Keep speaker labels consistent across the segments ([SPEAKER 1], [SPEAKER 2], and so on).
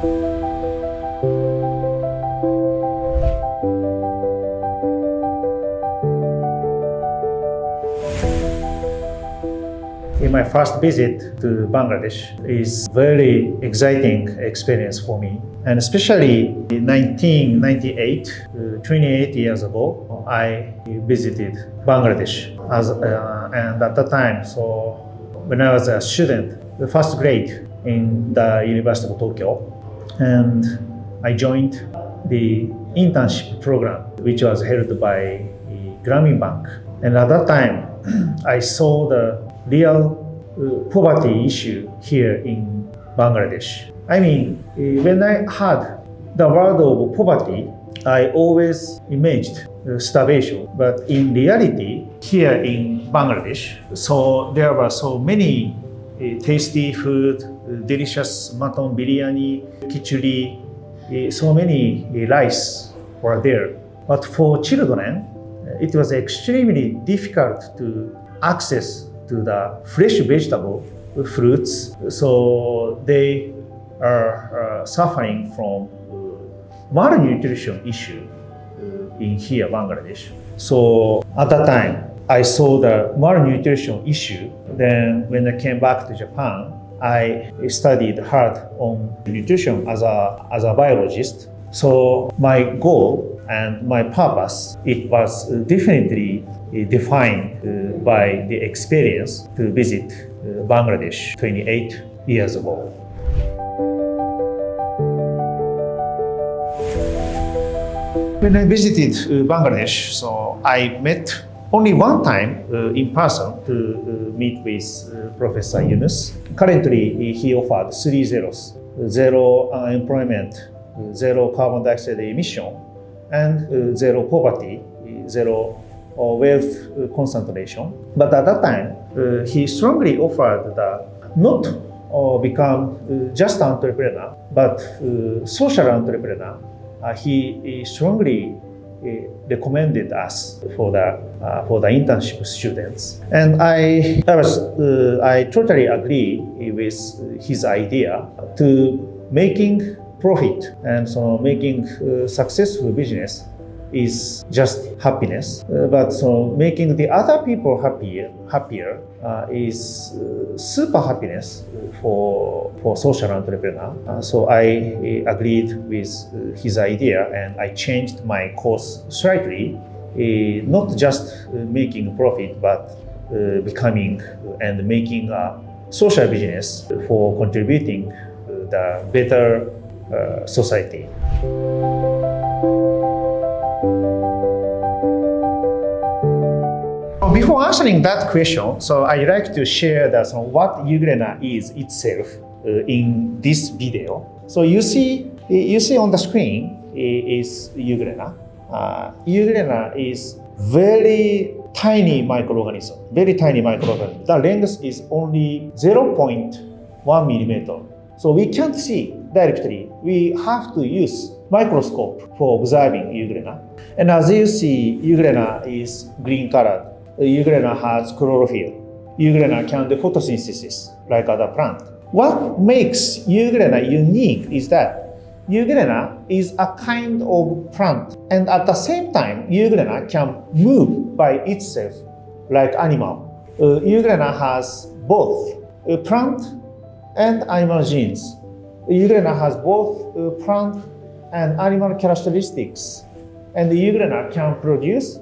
[SPEAKER 1] In my first visit to Bangladesh is very exciting experience for me. And especially in 1998, 28 years ago, I visited Bangladesh. And at that time, so when I was a student, the first grade in the University of Tokyo, and I joined the internship program, which was held by Grameen Bank. And at that time, I saw the real poverty issue here in Bangladesh. I mean, when I heard the word of poverty, I always imagined starvation. But in reality, here in Bangladesh, so there were so many tasty food, delicious mutton biryani, khichdi, so many rice were there. But for children, it was extremely difficult to access to the fresh vegetable, fruits. So they are suffering from malnutrition issue in here, Bangladesh. So at that time, I saw the malnutrition issue. Then when I came back to Japan, I studied hard on nutrition as a biologist. So my goal and my purpose, it was definitely defined by the experience to visit Bangladesh 28 years ago. When I visited Bangladesh, so I met only one time in person to meet with Professor Yunus. Currently, he offered 3 zeros: zero unemployment, zero carbon dioxide emission, and zero poverty, zero wealth concentration. But at that time, he strongly offered that not become just entrepreneur, but social entrepreneur. He strongly recommended us for the internship students, and I totally agree with his idea to making profit and so making successful business is just happiness, but so making the other people happier is super happiness for social entrepreneur. So I agreed with his idea, and I changed my course slightly, not just making profit, but becoming and making a social business for contributing the better society. Before answering that question, so I'd like to share what Ugrena is itself in this video. So you see on the screen is Ugrena. Ugrena is very tiny microorganism, The length is only 0.1 millimeter. So we can't see directly. We have to use microscope for observing Ugrena. And as you see, Ugrena is green colored. Ugrena has chlorophyll. Ugrena can do photosynthesis like other plant. What makes Ugrena unique is that Ugrena is a kind of plant, and at the same time, Ugrena can move by itself like animal. Ugrena has both plant and animal genes. Ugrena has both plant and animal characteristics, and Ugrena can produce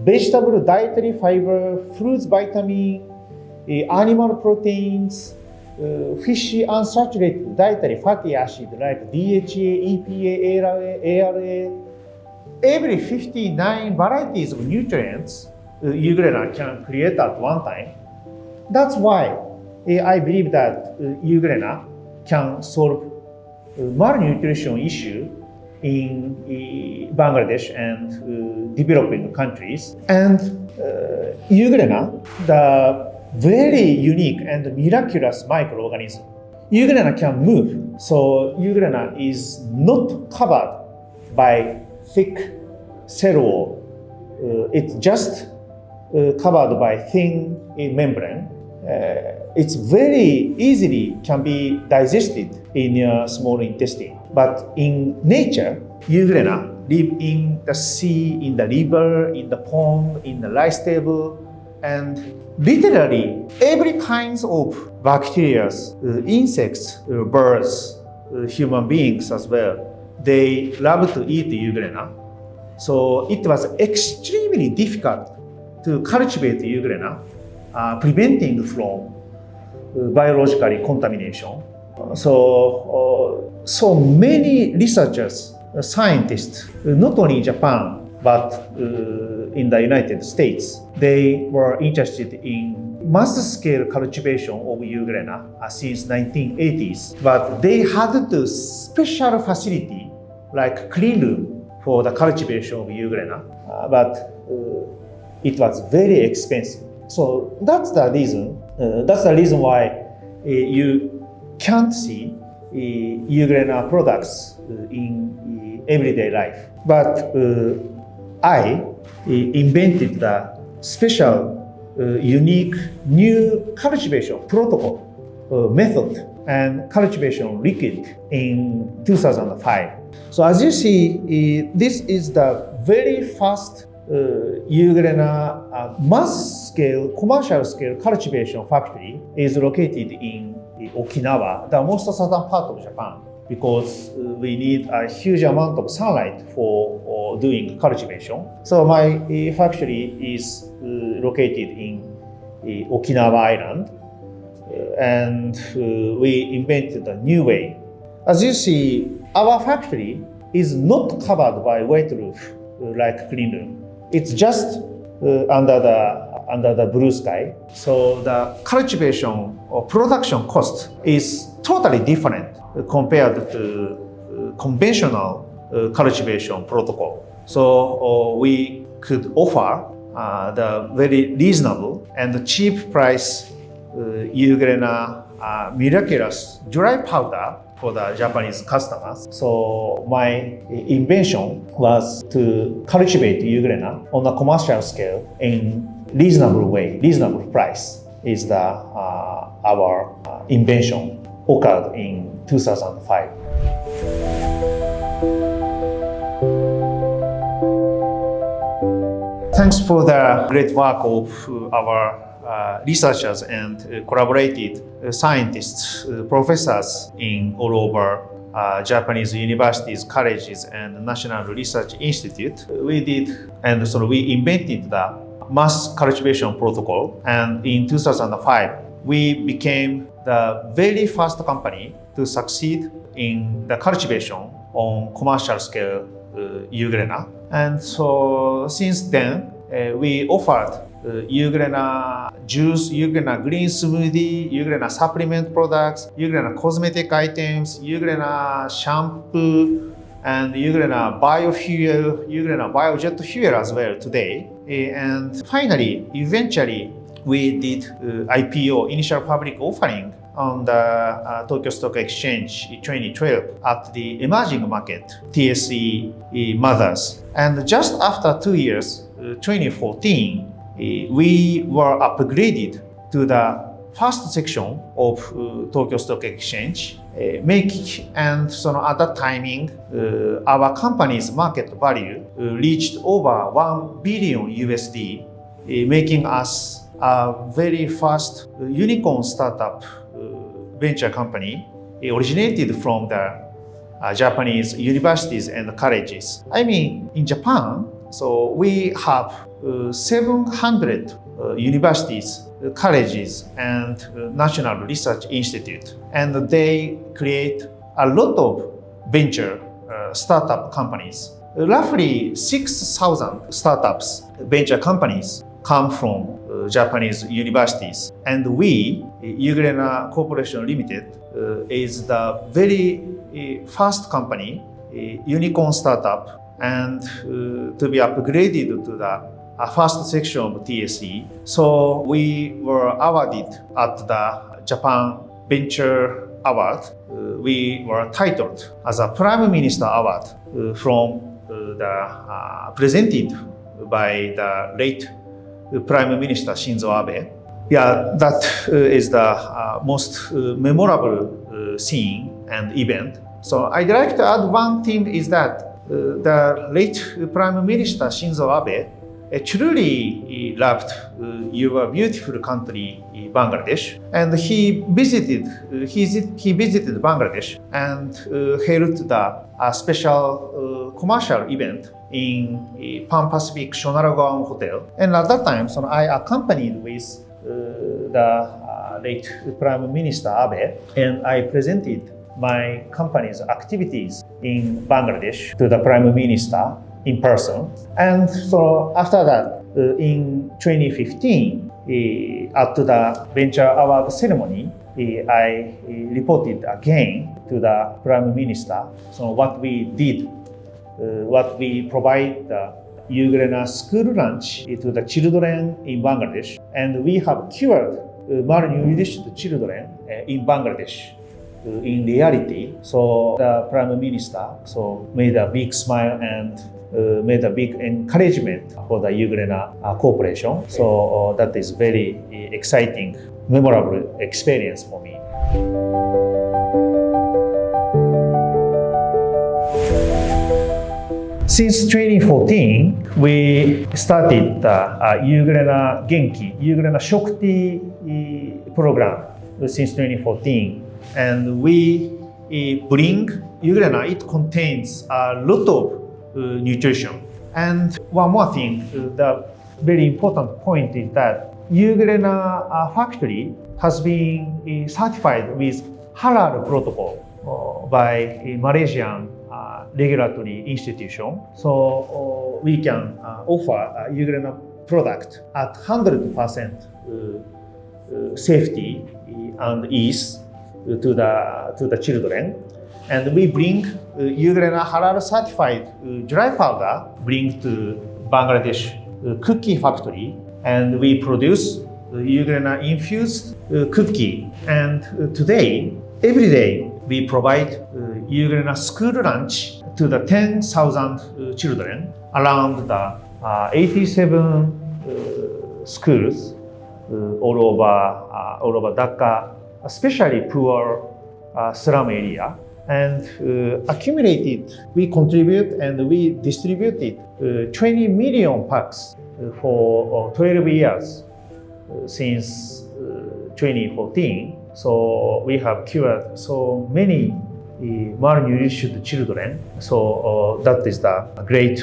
[SPEAKER 1] vegetable dietary fiber, fruits vitamin, animal proteins, fishy unsaturated dietary fatty acid like DHA, EPA, ALA. Every 59 varieties of nutrients Ugrena can create at one time. That's why I believe that Ugrena can solve malnutrition issue in Bangladesh and developing countries. And Ugrena, the very unique and miraculous microorganism. Ugrena can move, so Ugrena is not covered by thick cell wall. It's just covered by thin membrane. it's very easily can be digested in your small intestine. But in nature, euglena live in the sea, in the river, in the pond, in the rice table, and literally every kinds of bacteria, insects, birds, human beings as well, they love to eat euglena. So it was extremely difficult to cultivate euglena, preventing from biologically contamination. So many researchers, scientists, not only in Japan, but in the United States, they were interested in mass-scale cultivation of euglena since 1980s. But they had the special facility, like clean room, for the cultivation of euglena, but it was very expensive. So that's the reason. That's the reason why you can't see euglena products in everyday life. But I invented the special, unique new cultivation protocol, method, and cultivation liquid in 2005. So as you see, this is the very first euglena mass-scale, commercial-scale cultivation factory is located in Okinawa, the most southern part of Japan, because we need a huge amount of sunlight for doing cultivation. So my factory is located in Okinawa Island, and we invented a new way. As you see, our factory is not covered by white roof like clean room. It's just under the blue sky. So the cultivation or production cost is totally different compared to conventional cultivation protocol. So we could offer the very reasonable and cheap price euglena miraculous dry powder for the Japanese customers. So my invention was to cultivate euglena on a commercial scale in reasonable way, reasonable price is the our invention occurred in 2005. Thanks for the great work of our researchers and collaborated scientists, professors in all over Japanese universities, colleges, and National Research Institute. We did, and so we invented the mass cultivation protocol. And in 2005, we became the very first company to succeed in the cultivation on commercial scale euglena. And so since then, we offered euglena juice, euglena green smoothie, euglena supplement products, euglena cosmetic items, euglena shampoo, and euglena biofuel, euglena biojet fuel as well today. And finally, eventually, we did IPO, initial public offering, on the Tokyo Stock Exchange in 2012 at the emerging market, TSE Mothers. And just after 2 years, 2014, we were upgraded to the first section of Tokyo Stock Exchange, and so at that timing, our company's market value reached over $1 billion USD, making us a very fast unicorn startup venture company originated from the Japanese universities and colleges. I mean, in Japan, so we have 700 universities, colleges, and National Research Institute, and they create a lot of venture startup companies. Roughly 6,000 startups, venture companies, come from Japanese universities. And we, Euglena Corporation Limited, is the very first company, unicorn startup, and to be upgraded to the first section of TSE. So we were awarded at the Japan Venture Award. We were titled as a Prime Minister Award from the presented by the late Prime Minister Shinzo Abe. Yeah, that is the most memorable scene and event. So I'd like to add one thing is that the late Prime Minister Shinzo Abe truly loved your beautiful country, Bangladesh, and he visited Bangladesh and held the special commercial event in Pan Pacific Shonaragaon Hotel. And at that time, so I accompanied with the late Prime Minister Abe, and I presented my company's activities in Bangladesh to the Prime Minister in person. And so after that, in 2015, at the Venture Award ceremony, I reported again to the Prime Minister so what we did, what we provide the Ugrena school lunch to the children in Bangladesh, and we have cured malnourished children in Bangladesh. In reality, so the Prime Minister made a big smile and made a big encouragement for the Ugrena Corporation. So that is very exciting, memorable experience for me. Since 2014, we started the Ugrena Genki, Ugrena Shokti program since 2014. And we bring Ugrena, it contains a lot of nutrition. And one more thing, the very important point is that Ugrena factory has been certified with halal protocol by a Malaysian regulatory institution. So we can offer Ugrena product at 100% safety and ease to the children. And we bring Ugrena halal certified dry powder, bring to Bangladesh cookie factory, and we produce Ugrena infused cookie. And today, every day, we provide Ugrena school lunch to the 10,000 children around the 87 schools all over Dhaka, especially poor slum area. And accumulated, we contribute and we distributed 20 million packs for 12 years since 2014. So we have cured so many malnourished children. So that is the great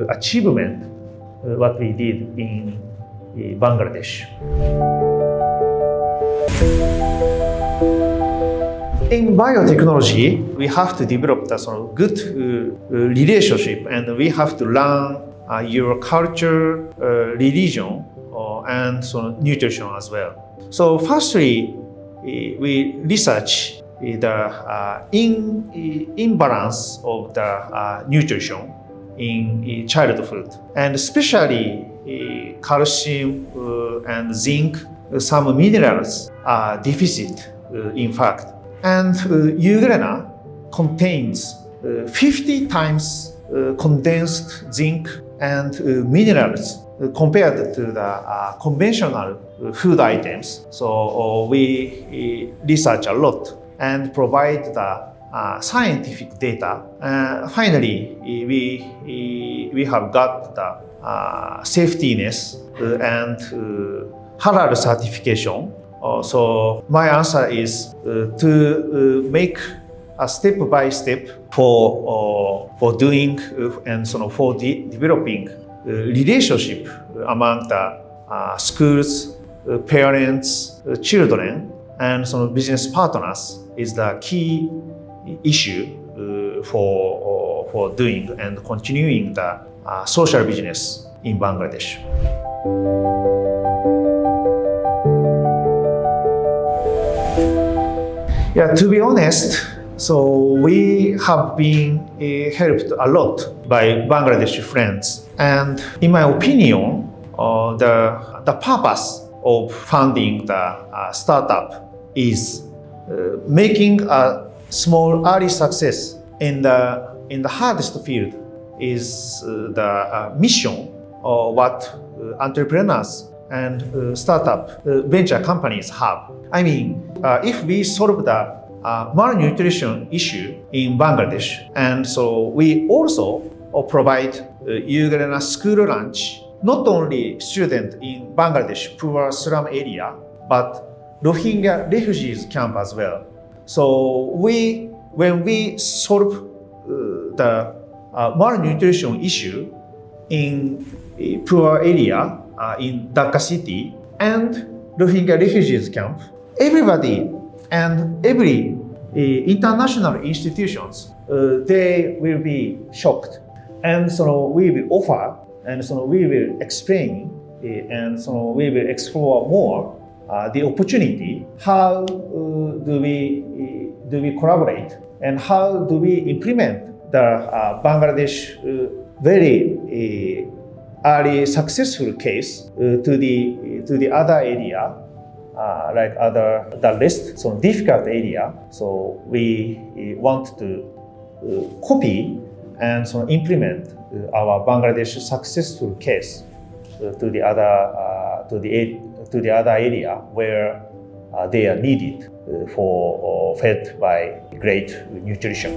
[SPEAKER 1] achievement what we did in Bangladesh. In biotechnology, we have to develop the good relationship, and we have to learn your culture, religion, and nutrition as well. So firstly, we research the imbalance of the nutrition in childhood, and especially calcium and zinc, some minerals are deficit, in fact. And Ugrena contains 50 times condensed zinc and minerals compared to the conventional food items. So we research a lot and provide the scientific data. Finally, we have got the safetiness and halal certification. So my answer is to make a step by step for doing and for developing relationship among the schools, parents, children, and business partners is the key issue for doing and continuing the social business in Bangladesh. Yeah, to be honest, so we have been helped a lot by Bangladeshi friends. And in my opinion, the purpose of funding the startup is making a small early success in the hardest field is the mission what entrepreneurs and startup venture companies have. I mean, if we solve the malnutrition issue in Bangladesh, and so we also provide Ugrena school lunch, not only students in Bangladesh poor slum area, but Rohingya refugees camp as well. So when we solve the malnutrition issue in a poor area in Dhaka city and Rohingya refugees camp, everybody and every international institutions, they will be shocked. And so we will offer, and so we will explain, and so we will explore more the opportunity. How do we collaborate, and how do we implement the Bangladesh very early successful case to the other area, like the less so difficult area. So we want to copy and so implement our Bangladesh successful case to the other area where they are needed for fed by great nutrition.